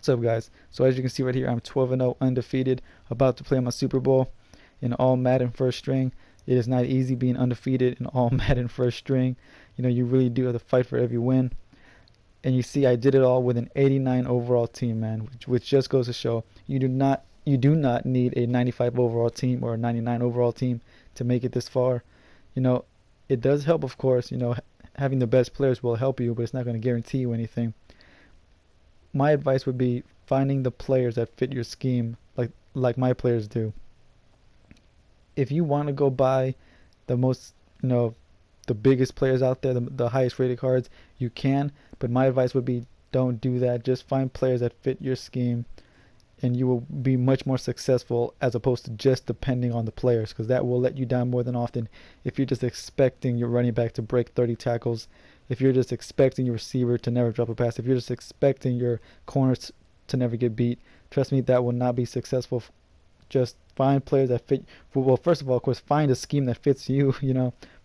What's up, guys? So as you can see right here, I'm 12-0 undefeated, about to play my Super Bowl in all Madden first string. It is not easy being undefeated in all Madden first string. You know, you really do have to fight for every win. And you see, I did it all with an 89 overall team, man, which just goes to show you do not need a 95 overall team or a 99 overall team to make it this far. You know, it does help, of course. You know, having the best players will help you, but it's not going to guarantee you anything. My advice would be finding the players that fit your scheme, like my players do. If you want to go buy the most, the biggest players out there, the highest rated cards, you can. But my advice would be don't do that. Just find players that fit your scheme, and you will be much more successful as opposed to just depending on the players, because that will let you down more than often if you're just expecting your running back to break 30 tackles, if you're just expecting your receiver to never drop a pass, if you're just expecting your corners to never get beat. Trust me, that will not be successful. Just find players that fit. Well, first of all, of course, find a scheme that fits you.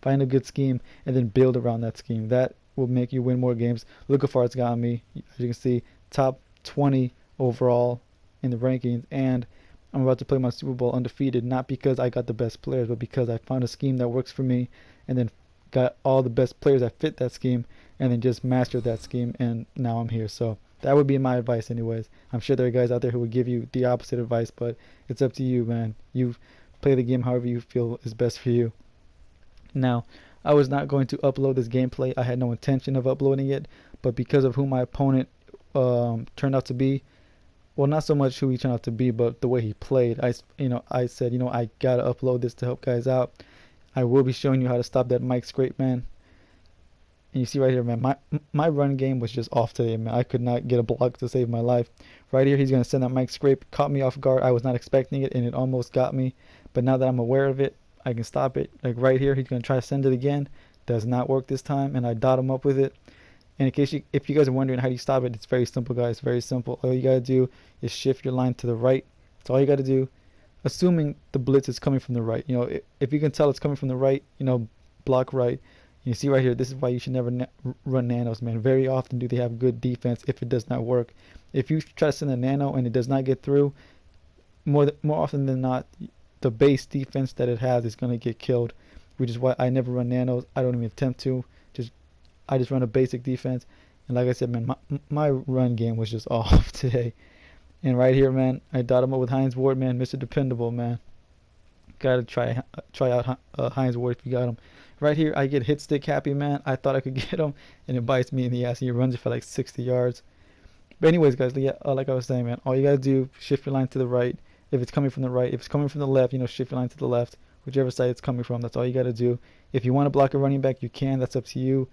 Find a good scheme and then build around that scheme. That will make you win more games. Look how far it's gotten me. As you can see, top 20 overall in the rankings, and I'm about to play my Super Bowl undefeated, not because I got the best players, but because I found a scheme that works for me, and then got all the best players that fit that scheme, and then just mastered that scheme, and now I'm here. So that would be my advice anyways. I'm sure there are guys out there who would give you the opposite advice, but it's up to you, man. You play the game however you feel is best for you. Now, I was not going to upload this gameplay. I had no intention of uploading it, but because of who my opponent turned out to be, well, not so much who he turned out to be, but the way he played, I said, I gotta upload this to help guys out. I will be showing you how to stop that Mike Scrape, man. And you see right here, man, my run game was just off today, man. I could not get a block to save my life. Right here, he's gonna send that Mike Scrape. Caught me off guard. I was not expecting it, and it almost got me. But now that I'm aware of it, I can stop it. Like right here, he's gonna try to send it again. Does not work this time, and I dot him up with it. And in case if you guys are wondering how do you stop it, it's very simple, guys. Very simple. All you gotta do is shift your line to the right. That's all you gotta do. Assuming the blitz is coming from the right. If you can tell it's coming from the right, block right. You see right here, this is why you should never run nanos, man. Very often do they have good defense if it does not work. If you try to send a nano and it does not get through, more often than not, the base defense that it has is going to get killed, which is why I never run nanos. I don't even attempt to. I just run a basic defense. And like I said, man, my run game was just off today. And right here, man, I dot him up with Hines Ward, man, Mr. Dependable, man. Gotta try out Hines Ward if you got him. Right here, I get hit stick happy, man. I thought I could get him, and it bites me in the ass, and he runs it for like 60 yards. But anyways, guys, yeah, like I was saying, man, all you gotta do, shift your line to the right. If it's coming from the right, if it's coming from the left, shift your line to the left. Whichever side it's coming from, that's all you gotta do. If you want to block a running back, you can. That's up to you.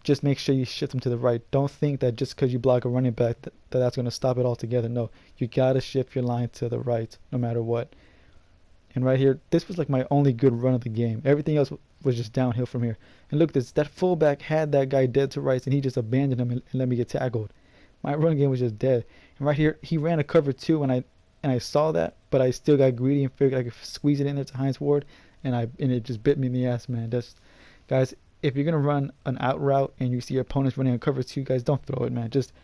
Just make sure you shift them to the right. Don't think that just because you block a running back that's going to stop it altogether. No, you got to shift your line to the right no matter what. And right here, this was like my only good run of the game. Everything else was just downhill from here. And look, that fullback had that guy dead to rights, and he just abandoned him and let me get tackled. My run game was just dead. And right here, he ran a cover 2, and I saw that, but I still got greedy and figured I could squeeze it in there to Hines Ward, and it just bit me in the ass, man. Guys, if you're gonna run an out route and you see your opponent's running a cover 2, guys, don't throw it, man. Just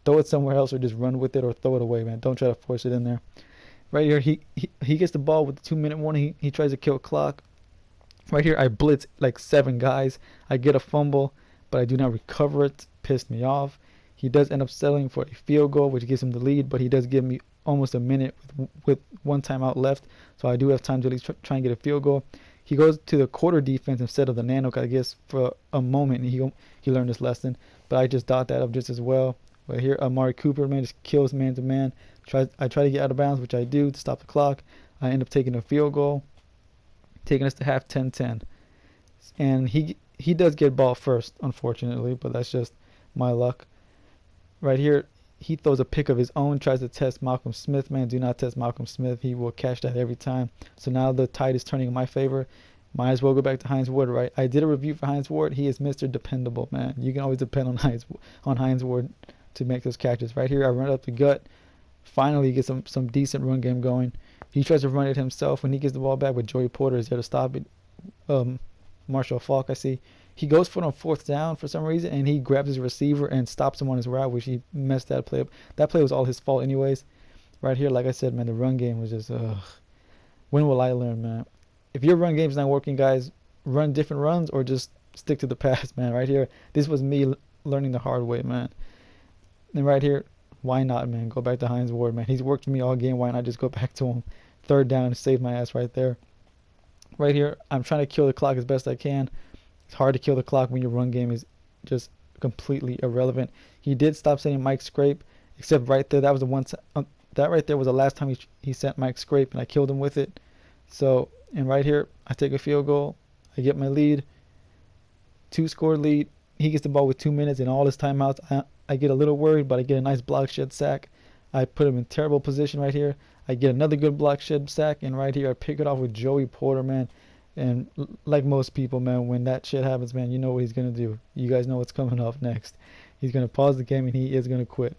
throw it somewhere else, or just run with it, or throw it away, man. Don't try to force it in there. Right here, he gets the ball with the 2-minute warning. He tries to kill clock. Right here, I blitz like 7 guys. I get a fumble, but I do not recover it. Pissed me off. He does end up settling for a field goal, which gives him the lead, but he does give me almost a minute with 1 timeout left, so I do have time to at least try and get a field goal. He goes to the quarter defense instead of the nano, I guess, for a moment. He learned his lesson, but I just dot that up just as well. But here, Amari Cooper, man, just kills man to man. I try to get out of bounds, which I do to stop the clock. I end up taking a field goal, taking us to half 10-10. And he does get ball first, unfortunately, but that's just my luck. Right here, he throws a pick of his own, tries to test Malcolm Smith. Man, do not test Malcolm Smith. He will catch that every time. So now the tide is turning in my favor. Might as well go back to Hines Ward, right? I did a review for Hines Ward. He is Mr. Dependable, man. You can always depend on Hines Ward to make those catches. Right here, I run up the gut. Finally, get some decent run game going. He tries to run it himself. When he gets the ball back, with Joey Porter is there to stop it. Marshall Falk, I see. he goes for it on 4th down for some reason, and he grabs his receiver and stops him on his route, which he messed that play up. That play was all his fault anyways. Right here, like I said, man, the run game was just, when will I learn, man? If your run game's not working, guys, run different runs or just stick to the pass, man. Right here, this was me learning the hard way, man. And right here, why not, man? Go back to Hines Ward, man. He's worked for me all game. Why not just go back to him? 3rd down and save my ass right there. Right here, I'm trying to kill the clock as best I can. It's hard to kill the clock when your run game is just completely irrelevant. He did stop sending Mike Scrape, except right there, that was the one. That right there was the last time he sent Mike Scrape, and I killed him with it. So, and right here, I take a field goal. I get my lead. 2-score lead. He gets the ball with 2 minutes, and all his timeouts. I get a little worried, but I get a nice block shed sack. I put him in terrible position right here. I get another good block shed sack, and right here I pick it off with Joey Porter, man. And like most people, man, when that shit happens, man, you know what he's going to do. You guys know what's coming up next. He's going to pause the game, and he is going to quit.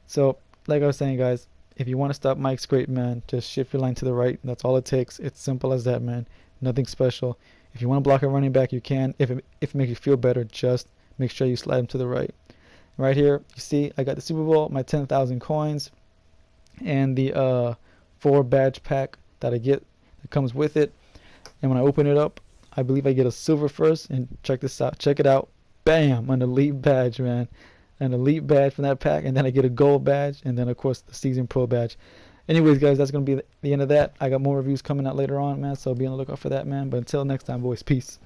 So, like I was saying, guys, if you want to stop Mike Scrape, man, just shift your line to the right. That's all it takes. It's simple as that, man. Nothing special. If you want to block a running back, you can. If it makes you feel better, just make sure you slide him to the right. Right here, you see, I got the Super Bowl, my 10,000 coins, and the 4 badge pack that I get that comes with it. And when I open it up, I believe I get a silver first. And check this out. Check it out. Bam! An elite badge, man. An elite badge from that pack. And then I get a gold badge. And then, of course, the season pro badge. Anyways, guys, that's going to be the end of that. I got more reviews coming out later on, man. So be on the lookout for that, man. But until next time, boys, peace.